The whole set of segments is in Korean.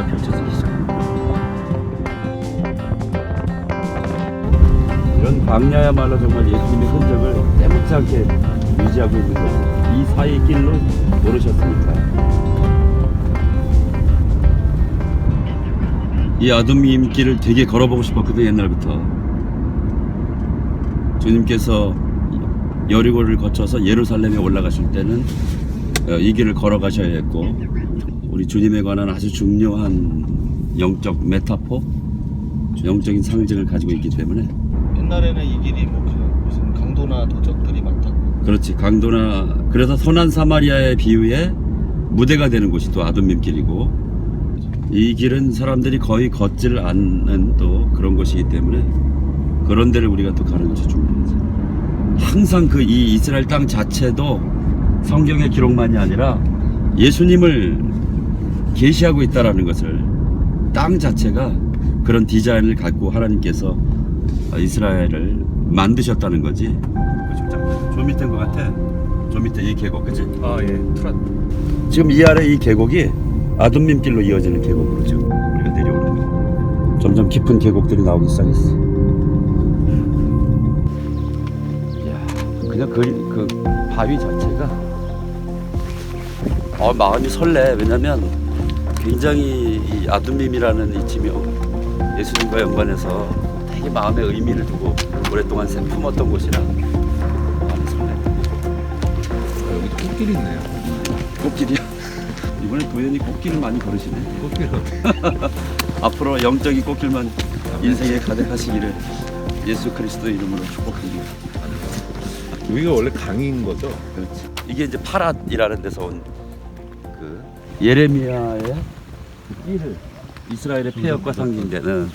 광야가 펼쳐지기 시작합니다. 이런 광야야말로 정말 예수님의 흔적을 때묻지 않게 유지하고 있는 것이 이 사이의 길로 모르셨습니까? 이 아둠임 길을 되게 걸어보고 싶었거든요, 옛날부터. 주님께서 여리고를 거쳐서 예루살렘에 올라가실 때는 이 길을 걸어가셔야 했고, 우리 주님에 관한 아주 중요한 영적 메타포, 영적인 상징을 가지고 있기 때문에. 옛날에는 이 길이 뭐 무슨 강도나 도적들이 많다고. 그렇지, 강도나. 그래서 선한 사마리아의 비유에 무대가 되는 곳이 또 아둠임 길이고, 이 길은 사람들이 거의 걷지를 않는 또 그런 곳이기 때문에 그런 데를 우리가 또 가는 것이 중요하지. 항상 그 이 이스라엘 땅 자체도 성경의 기록만이 아니라 예수님을 계시하고 있다라는 것을, 땅 자체가 그런 디자인을 갖고 하나님께서 이스라엘을 만드셨다는 거지. 저 밑에인 것 같아. 저 밑에 이 계곡, 그치? 아, 예. 트라. 지금 이 아래 이 계곡이 아둠림 길로 이어지는 계곡으로 지금 우리가 내려오는 거야. 점점 깊은 계곡들이 나오기 시작했어. 이야, 그냥 그 바위 자체가 마음이 설레. 왜냐면 굉장히 이 아둠림이라는 이 지명, 예수님과 연관해서 되게 마음의 의미를 두고 오랫동안 품었던 곳이라 마음이 설레. 여기도 꽃길이 있네요. 꽃길이야. 이번에 도현이 꽃길을 많이 걸으시네. 꽃길 앞으로 영적인 꽃길만 인생에 가득하시기를 예수 그리스도 이름으로 축복합니다. 여기가 원래 강인 거죠? 그렇지. 이게 이제 파랏이라는 데서 온 그 예레미야의 띠를, 이스라엘의 폐역과 상징되는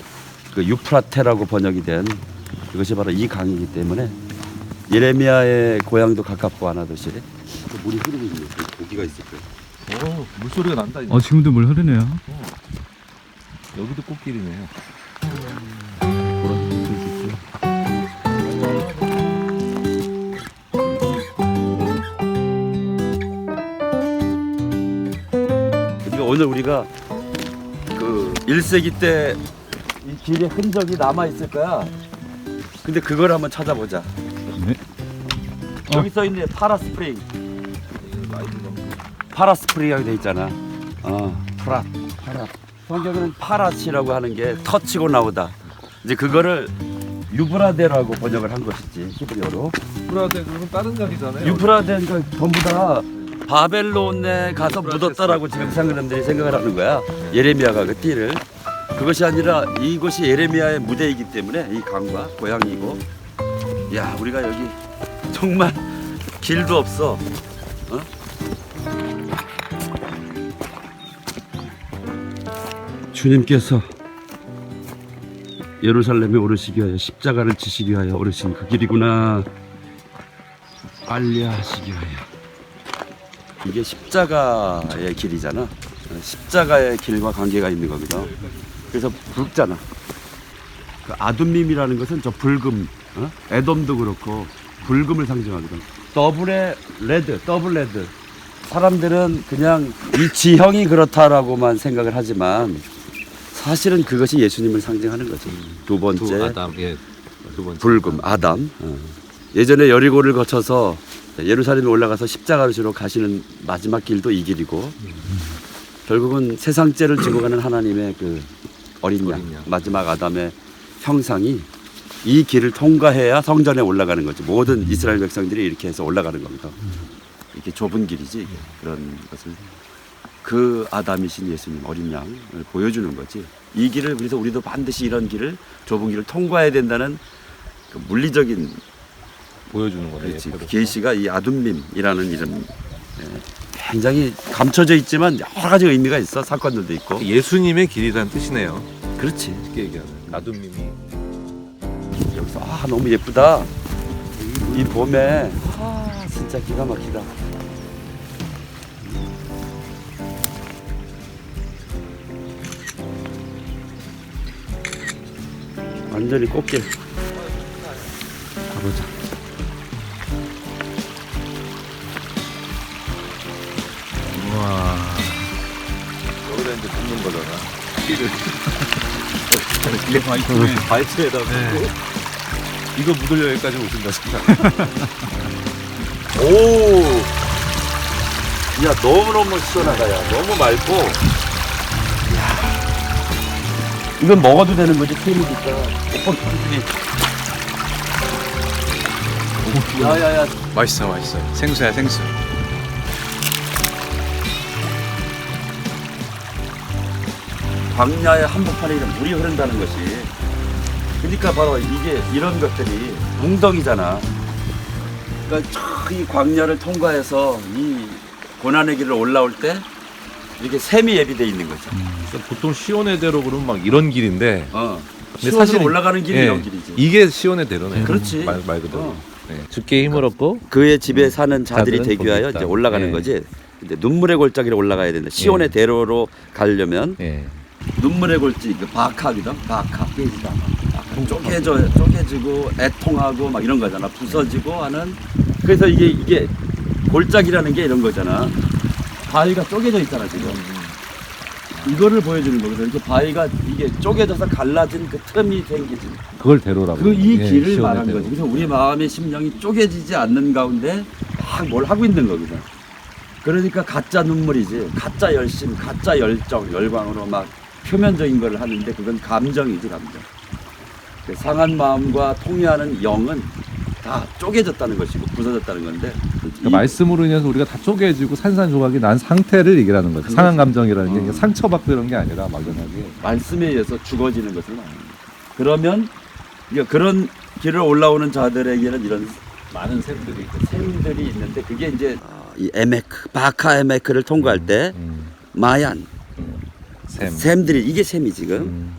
그 유프라테라고 번역이 된 그것이 바로 이 강이기 때문에 예레미야의 고향도 가깝고 하나듯이 물이 흐르고 있는 고기가 있을 거예요. 오, 물소리가 난다. 이제. 지금도 물 흐르네요. 여기도 꽃길이네요. 그러니까 오늘 우리가 그 1세기 때 이 길의 흔적이 남아 있을 거야. 근데 그걸 한번 찾아보자. 네. 여기 써 있네. 파라스프링. 파라스프링이라고 돼 있잖아. 파랏. 성경에는 파랏이라고 하는 게 터치고 나오다. 이제 그거를 유브라데라고 번역을 한 것이지, 히브리어로. 유프라데 그건 다른 강이잖아요. 유프라데가 전부 다 바벨론에 가서 묻었다라고 지금 사람들이 생각을 하는 거야. 예레미야가 그 띠를. 그것이 아니라 이곳이 예레미야의 무대이기 때문에 이 강과 고향이고. 야, 우리가 여기 정말 길도 없어. 주님께서 예루살렘에 오르시기 위하여 십자가를 지시기 위하여 오르신 그 길이구나. 알려하시기 위하여. 이게 십자가의 길이잖아. 십자가의 길과 관계가 있는 거거든. 그래서 붉잖아. 그 아둠밈이라는 것은 저 붉음, 에돔도 그렇고 붉음을 상징하거든. 더블 레드. 사람들은 그냥 이 지형이 그렇다라고만 생각을 하지만 사실은 그것이 예수님을 상징하는 거지. 두 번째 아담, 예. 두 번째 붉음, 아담. 예전에 여리고를 거쳐서 예루살렘에 올라가서 십자가로 지러 가시는 마지막 길도 이 길이고, 결국은 세상죄를 지고 가는 하나님의 그 어린 양, 마지막 아담의 형상이 이 길을 통과해야 성전에 올라가는 거지. 모든 이스라엘 백성들이 이렇게 해서 올라가는 겁니다. 이렇게 좁은 길이지. 그런 것을 그 아담이신 예수님 어린 양을 보여주는 거지. 이 길을, 그래서 우리도 반드시 이런 길을, 좁은 길을 통과해야 된다는 그 물리적인 보여주는 거네. 그렇지. 그 계시가 이 아둠밈이라는 이름, 굉장히 감춰져 있지만 여러 가지 의미가 있어. 사건들도 있고. 예수님의 길이라는 뜻이네요. 그렇지. 쉽게 얘기하면 아둠님이. 여기서 너무 예쁘다. 이 봄에 진짜 기가 막히다. 완전히 꽃길. 가보자. 우와. 여기다 이제 붓는 거잖아. 피를. 이게 바이크네. 바이트에다 네. 이거 묻을 여기까지 오신다 진짜. 오, 야 너무너무 시원하다. 야 너무 맑고. 야, 이건 먹어도 되는 거지 템이니까. 야야야. 맛있어 맛있어. 생수야 생수. 광야의 한복판에 이런 물이 흐른다는 것이, 그러니까 바로 이게 이런 것들이 웅덩이잖아. 그러니까 이 광야를 통과해서 이 고난의 길을 올라올 때 이렇게 샘이 예비돼 있는 거죠. 그러니까 보통 시온의대로 그러면 막 이런 길인데. 근데 사실 올라가는 길이 이런 길이지. 이게 시온의대로네. 그렇지. 말 그대로. 네. 죽게 힘을 얻고 그의 집에 사는 자들이 자들은 되기 위하여 복이 있다. 이제 올라가는 예. 거지. 근데 눈물의 골짜기를 올라가야 된다. 시온의 예. 대로로 가려면 예. 눈물의 골짜기, 그 바카거든. 바카 깨지다. 쪼개지고 애통하고 막 이런 거잖아. 부서지고 하는. 그래서 이게 골짜기라는 게 이런 거잖아. 바위가 쪼개져 있잖아 지금. 이거를 보여주는 거거든. 이렇게 바위가 이게 쪼개져서 갈라진 그 틈이 생기지. 그걸 대로라고. 그 이 예, 길을 시온의 말하는 대로. 거지. 그래서 우리 마음의 심령이 쪼개지지 않는 가운데 막 뭘 하고 있는 거거든. 그러니까 가짜 눈물이지. 가짜 열심, 가짜 열정, 열광으로 막 표면적인 걸 하는데 그건 감정이지, 감정. 그 상한 마음과 통해하는 영은 다 쪼개졌다는 것이고 부서졌다는 건데. 그러니까 말씀으로 인해서 우리가 다 쪼개지고 산산조각이 난 상태를 얘기하는 거죠. 상한 감정이라는 게 상처받고 이런 게 아니라 막연하게 말씀에 의해서 죽어지는 것은 아닙니다. 그러면 그런 길을 올라오는 자들에게는 이런 많은 샘들이 있는데 그게 이제 이 에메크, 바카 에메크를 통과할 때 마얀 샘들이 이게 샘이 지금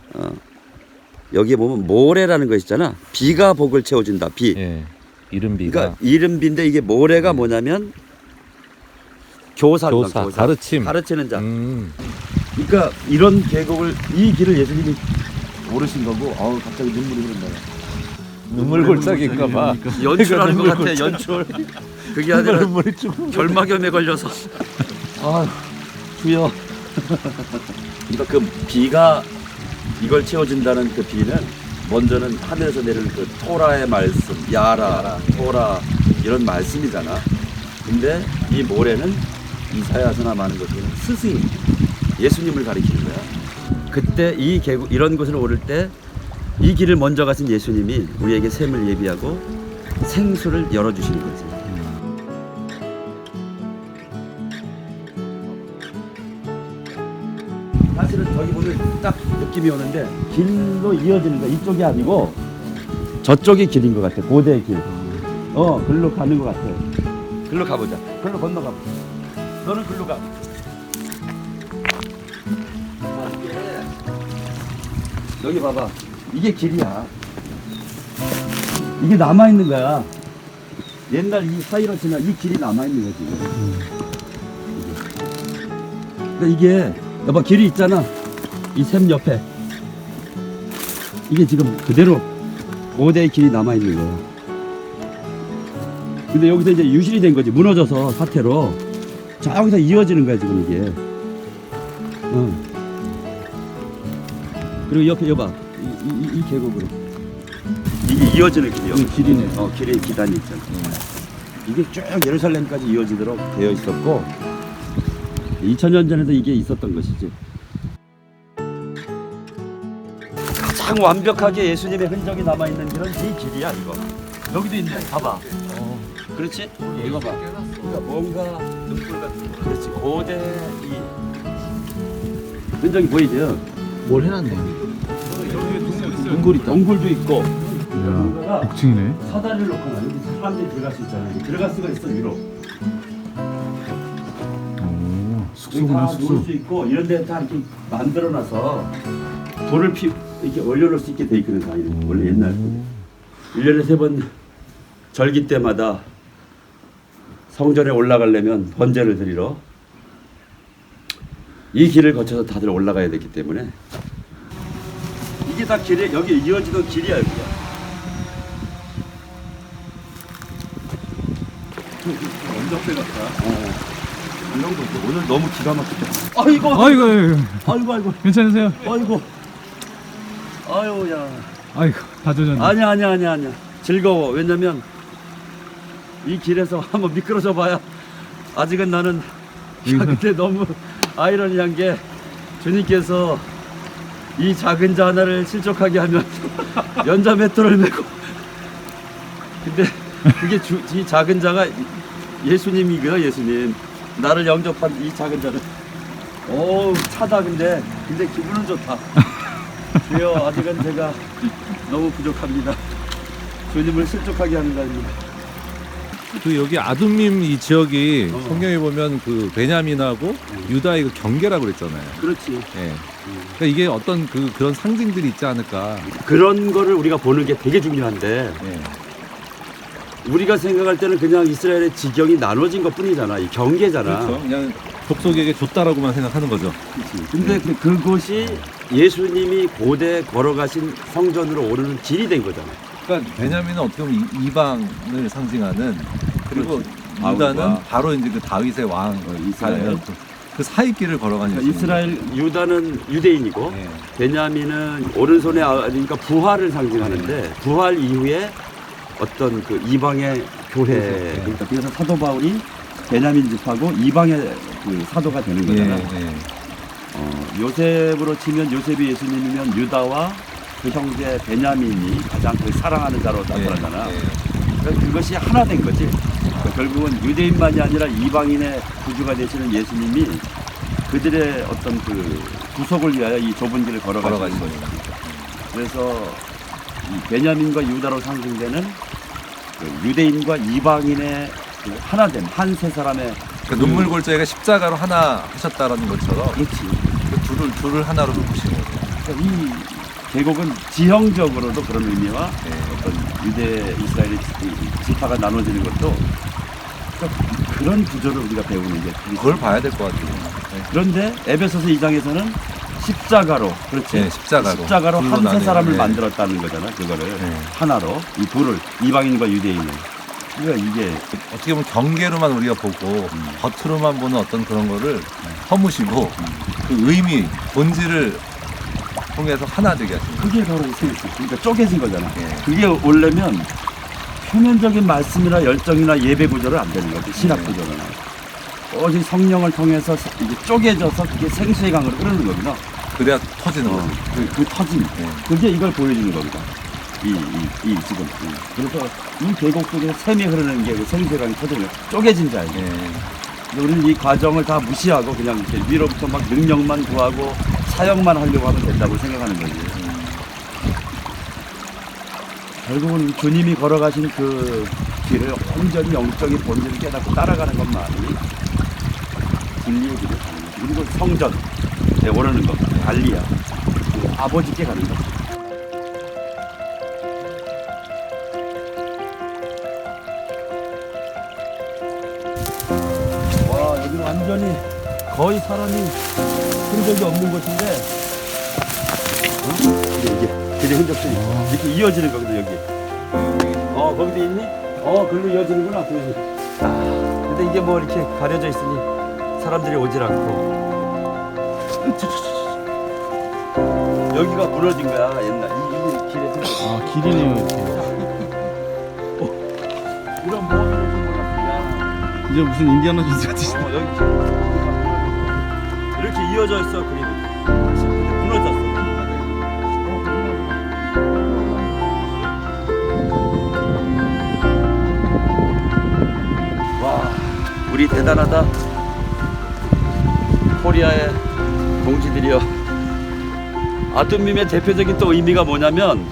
여기에 보면 모래라는 거 있잖아. 비가 복을 채워준다. 비. 예. 이른 비가. 그러니까 이른 비인데 이게 모래가 뭐냐면 교사, 가르치는 자. 그러니까 이런 계곡을 이 길을 예수님이 오르신 거고. 갑자기 눈물이 흐른다. 눈물 골짜기인가 봐. 연출하는 것 같아. 연출. 그게 아니라 눈물이 쭉. 결막염에 걸려서. 주여. 그러니까 그 비가 이걸 채워준다는 그 비는 먼저는 하늘에서 내리는 그 토라의 말씀, 야라, 토라 이런 말씀이잖아. 근데 이 모래는 이사야서나 많은 것들은 스승, 예수님을 가리키는 거야. 그때 이 계곡 이런 곳을 오를 때 이 길을 먼저 가신 예수님이 우리에게 샘을 예비하고 생수를 열어주시는 거지. 사실은 저기 보면 딱 느낌이 오는데 길로 이어지는 거야. 이쪽이 아니고 저쪽이 길인 것 같아. 고대의 길. 글로 가는 것 같아. 글로 가보자. 글로 건너가 보자. 너는 글로 가. 여기 봐봐. 이게 길이야. 이게 남아있는 거야. 옛날 이 사이로 지나 이 길이 남아있는 거지. 그러니까 이게 여봐 길이 있잖아. 이 샘 옆에 이게 지금 그대로 고대의 길이 남아있는 거야. 근데 여기서 이제 유실이 된 거지. 무너져서 사태로 저기서 이어지는 거야 지금 이게. 그리고 옆에 여봐 이 계곡으로 이게 이어지는 길이야. 길이네. 길에 기단이 있잖아. 이게 쭉 예루살렘까지 이어지도록 되어 있었고 2000년 전에도 이게 있었던 것이지. 가장 완벽하게 예수님의 흔적이 남아있는 길은 이 길이야 이거. 여기도 있네. 봐봐. 그렇지? 이거 봐. 그러니까 뭔가 눈물 같은 거. 그렇지. 고대 이 흔적이 보이죠? 뭘 해놨네. 동굴 있다. 동굴도 있고. 야, 복층이네. 사다리를 놓고 여기 사람들이 들어갈 수 있잖아. 들어갈 수가 있어 위로. 숙소구나, 다 숙소. 놓을 수 있고 이런 데 다 이렇게 만들어놔서 돌을 이렇게 올려놓을 수 있게 돼 있거든. 다 이렇게. 원래 옛날 1년에 3번 절기 때마다 성전에 올라가려면 번제를 드리러 이 길을 거쳐서 다들 올라가야 되기 때문에 이게 다 길에 여기 이어지던 길이야 여기가. 언덕배 같다. 이런 거 있죠. 오늘 너무 기가 막히다. 아이고, 아이고. 괜찮으세요? 아이고, 아유, 야. 아이고, 다 젖었네. 아니야. 즐거워. 왜냐면 이 길에서 한번 미끄러져 봐야 아직은 나는 야, 근데 너무 아이러니한 게 주님께서 이 작은 자 하나를 실족하게 하면 연자 맷돌을 메고 근데 그게 이 작은 자가 예수님이고요. 예수님 나를 영접한 이 작은 자는 오 차다. 근데 기분은 좋다. 주여 아직은 제가 너무 부족합니다. 주님을 실족하게 하는 거 아닙니다. 그 여기 아둠밈 이 지역이 성경에 보면 그 베냐민하고 유다의 그 경계라고 그랬잖아요. 그렇지. 예. 그러니까 이게 어떤 그런 상징들이 있지 않을까. 그런 거를 우리가 보는 게 되게 중요한데 예. 우리가 생각할 때는 그냥 이스라엘의 지경이 나눠진 것 뿐이잖아. 이 경계잖아. 그렇죠. 그냥 족속에게 줬다라고만 생각하는 거죠. 근데 그곳이 예수님이 고대 걸어가신 성전으로 오르는 길이 된 거잖아. 그러니까 베냐민은 어떻게 보면 이방을 상징하는, 그리고 그렇지. 유다는 다윗과 바로 이제 그 다윗의 왕 이스라엘. 그 사이길을 걸어가는 그러니까 이스라엘 유다는 유대인이고 예. 베냐민은 오른손에 그러니까 부활을 상징하는데 부활 이후에 어떤 그 이방의 교회 그러니까 그래서 사도 바울이 베냐민 집하고 이방의 그 사도가 되는 거잖아. 요셉으로 치면 요셉이 예수님이면 유다와 그 형제 베냐민이 가장 그 사랑하는 자로 나타나잖아. 그러니까 그것이 하나 된 거지. 그러니까 결국은 유대인만이 아니라 이방인의 구주가 되시는 예수님이 그들의 어떤 그 구속을 위하여 이 좁은 길을 걸어가신 거죠. 그래서 이 베냐민과 유다로 상징되는 그 유대인과 이방인의 그 하나됨, 한 세 사람의 그 눈물 골짜기가 십자가로 하나 하셨다라는 것처럼 그렇지. 그 둘을 하나로 묶으신 거예요. 그러니까 이 계곡은 지형적으로도 그런 의미와 어떤 유대 이스라엘의 지파가 나눠지는 것도 그러니까 그런 구조를 우리가 배우는 게 그걸 봐야 될 것 같아요. 그런데 에베소서 2장에서는 십자가로 그렇지. 네, 십자가로 한 세 나뉘는, 사람을 네. 만들었다는 거잖아. 그거를 네. 하나로 이 둘을 이방인과 유대인을. 그러니까 이게 어떻게 보면 경계로만 우리가 보고 겉으로만 보는 어떤 그런 거를 허무시고 그 의미, 본질을 통해서 하나 되게 하시는 거예요. 그게 바로 세계시. 그러니까 쪼개진 거잖아. 네. 그게 오려면 표면적인 말씀이나 열정이나 예배 구조를 안 되는 거지. 신학 구조는. 오직 성령을 통해서 이게 쪼개져서 그게 생수의 강으로 흐르는 겁니다. 그래야 터지는 거죠. 그 터짐. 네. 그게 이걸 보여주는 겁니다. 지금. 그래서 이 계곡 속에서 샘이 흐르는 게 생수의 강이 터지는 거예요. 쪼개진 자예요. 네. 우리는 이 과정을 다 무시하고 그냥 이렇게 위로부터 막 능력만 구하고 사역만 하려고 하면 된다고 생각하는 거지. 결국은 주님이 걸어가신 그 길을 온전히 영적인 본질을 깨닫고 따라가는 것만이 진리의 길을 가는 거지. 그리고 성전 오르는 것, 갈리야, 아버지께 가는 것. 와, 여기는 완전히 거의 사람이 흔적이 없는 곳인데, 이게 흔적들이 이렇게 이어지는 거거든 여기. 거기도 있니? 그리고 이어지는구나. 근데 이게 뭐 이렇게 가려져 있으니 사람들이 오질 않고. 여기가 무너진 거야 옛날 이 길에서. 길이네요 이렇게. 이런 모험을 좀 몰랐어. 이제 무슨 인디아나 존스 같으시네. 여기 이렇게 이어져 있어 그림이. 무너졌어. 와, 우리 대단하다. 코리아의 동지들이여. 아둠밈의 대표적인 또 의미가 뭐냐면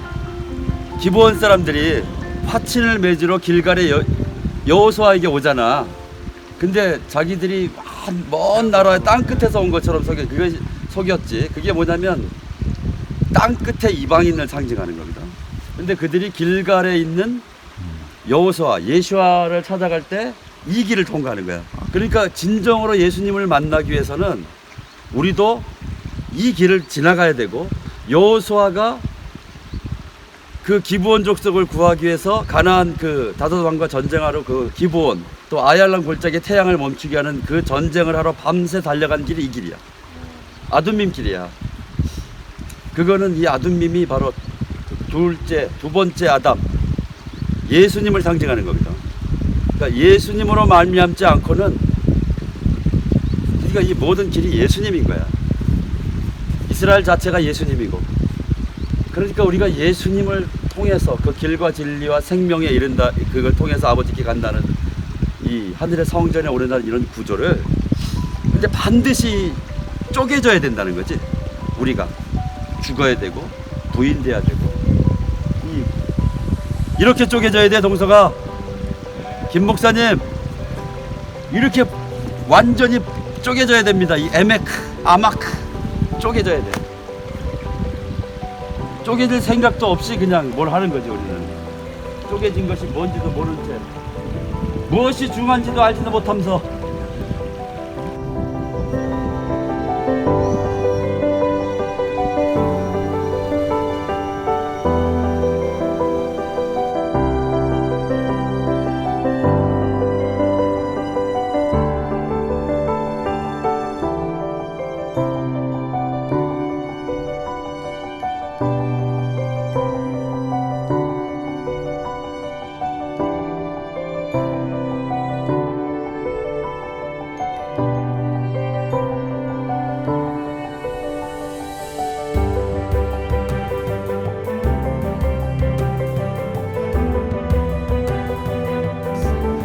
기브온 사람들이 화친을 맺으러 길갈의 여호수아에게 오잖아. 근데 자기들이 먼 나라의 땅 끝에서 온 것처럼 그게 속였지. 그게 뭐냐면 땅 끝에 이방인을 상징하는 겁니다. 근데 그들이 길갈에 있는 여호수아, 예수아를 찾아갈 때 이 길을 통과하는 거야. 그러니까 진정으로 예수님을 만나기 위해서는 우리도 이 길을 지나가야 되고, 여호수아가 그 기브온 족속을 구하기 위해서 가나안 그 다섯 왕과 전쟁하러 그 기브온 또 아얄란 골짜기에 태양을 멈추게 하는 그 전쟁을 하러 밤새 달려간 길이 이 길이야. 아둠밈 길이야. 그거는 이 아둠밈이 바로 두 번째 아담, 예수님을 상징하는 겁니다. 그러니까 예수님으로 말미암지 않고는, 그러니까 이 모든 길이 예수님인 거야. 이스라엘 자체가 예수님이고, 그러니까 우리가 예수님을 통해서 그 길과 진리와 생명에 이른다, 그걸 통해서 아버지께 간다는 이 하늘의 성전에 오른다는 이런 구조를 이제 반드시 쪼개져야 된다는 거지. 우리가 죽어야 되고 부인돼야 되고, 이렇게 쪼개져야 돼. 동서가, 김 목사님, 이렇게 완전히 쪼개져야 됩니다. 이 에메크, 아마크 쪼개져야 돼. 쪼개질 생각도 없이 그냥 뭘 하는 거지. 우리는 쪼개진 것이 뭔지도 모른 채, 무엇이 중요한지도 알지도 못하면서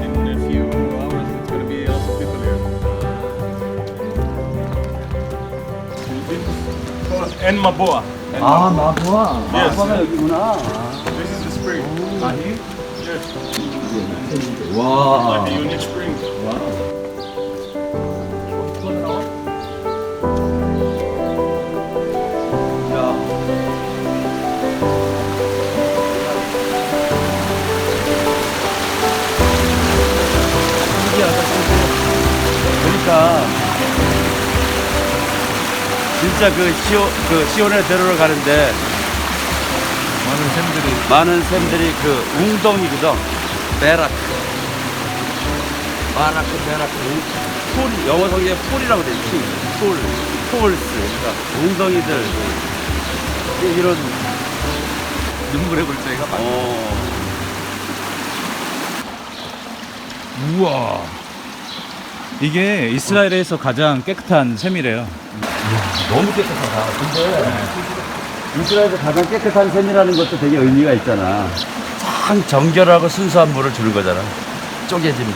In a few hours, it's going to be lots of people here. And Maboa. 아, 마부아. Yes. 마부아가 여기구나. This is the spring. Yes. 와. Like a unique spring. 그러니까 진짜 그 시온에 데려러 가는데 많은 샘들이 그 웅덩이거든. 베라크, 풀, 영어 성경에 풀이라고 돼 있지. 풀스, 그러니까 웅덩이들, 이런 눈물의 골짜기가 많아. 우와. 이게 이스라엘에서 가장 깨끗한 샘이래요. 너무 깨끗하다. 근데 이스라엘에서 가장 깨끗한 샘이라는 것도 되게 의미가 있잖아. 참 정결하고 순수한 물을 주는 거잖아. 쪼개짐.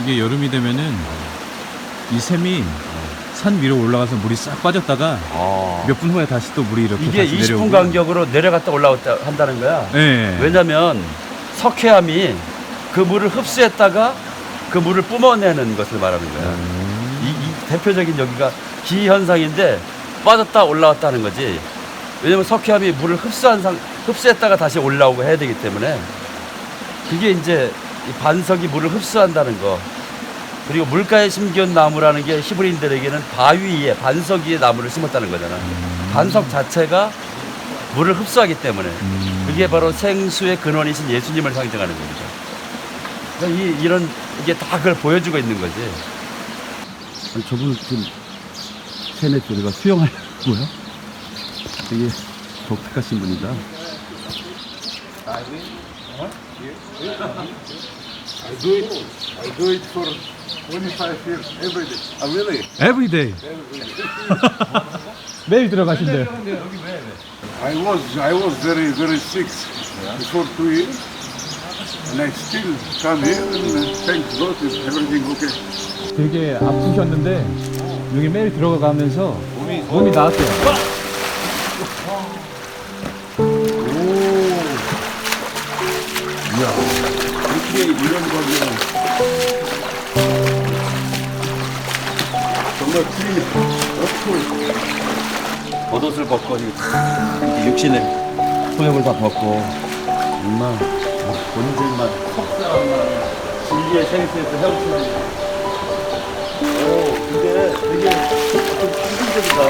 이게 여름이 되면은 이 샘이 산 위로 올라가서 물이 싹 빠졌다가 몇 분 후에 다시 또 물이 이렇게 이게 다시 20분 내려오고. 간격으로 내려갔다 올라왔다 한다는 거야. 네. 왜냐면 석회암이 그 물을 흡수했다가 그 물을 뿜어내는 것을 말하는 거야. 이 대표적인 여기가 기현상인데 빠졌다 올라왔다 하는 거지. 왜냐면 석회암이 물을 흡수했다가 다시 올라오고 해야 되기 때문에, 그게 이제 이 반석이 물을 흡수한다는 거. 그리고 물가에 심기운 나무라는 게 히브리인들에게는 바위 위에, 반석 위에 나무를 심었다는 거잖아. 반석 자체가 물을 흡수하기 때문에 그게 바로 생수의 근원이신 예수님을 상징하는 겁니다. 그러니까 이게 다 그걸 보여주고 있는 거지. 아니, 저분은 지금 샘에 들어가 수영하려고요? 되게 독특하신 분이다. I do it for 25 years every day. really? Every day. 매일 들어가신대요. I was very sick before 2 years, and I still come here and thank God is everything okay. 되게 아프셨는데 여기 매일 들어가면서 몸이 나았대요. 이렇게 이런 거면 정말 겉옷을 벗고 이렇게 육신의 소욕을 다 벗고 정말 본질만 속사람만 진리의 생수에서 헤엄치는. 근데 되게 좀 상징적이다.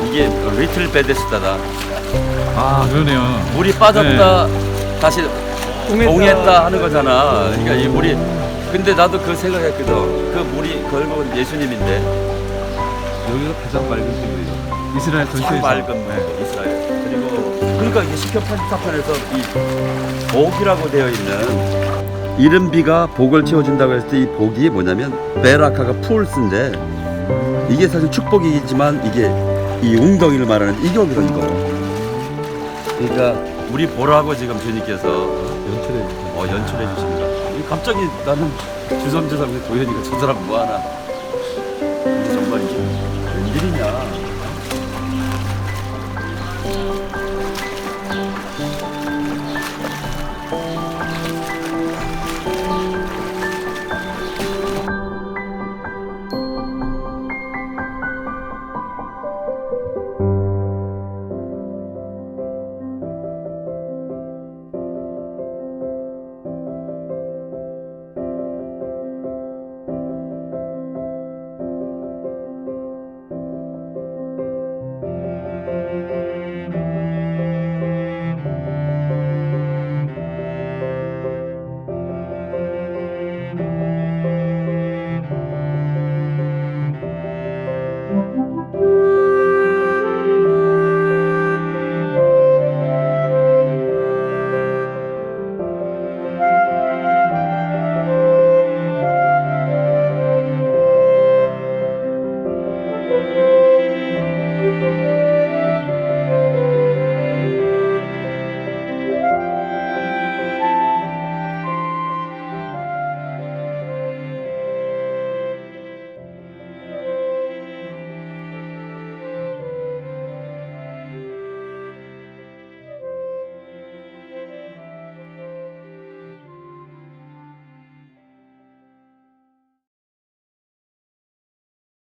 이게 리틀 베데스다다. 아, 그러네요. 물이 빠졌다 다시 동했다 하는 거잖아. 그러니까 이 물이 근데 나도 그 생각했거든. 그 물이 결국은 예수님인데 여기가 가장 맑은 물이죠. 이스라엘 참 전체에서. 맑은 물 이스라엘. 그리고 그러니까 이게 시편 84편에서 이 복이라고 되어 있는 이른 비가 복을 채워준다고 했을 때 이 복이 뭐냐면 베라카가 풀스인데 이게 사실 축복이지만 이게 이 웅덩이를 말하는 이격이로 이거. 그러니까 우리 보라고 지금 주님께서 연출해 주십니다. 갑자기 나는 주섬주섬 도현이가 저 사람 뭐하나. 근데 정말 이게 웬일이냐.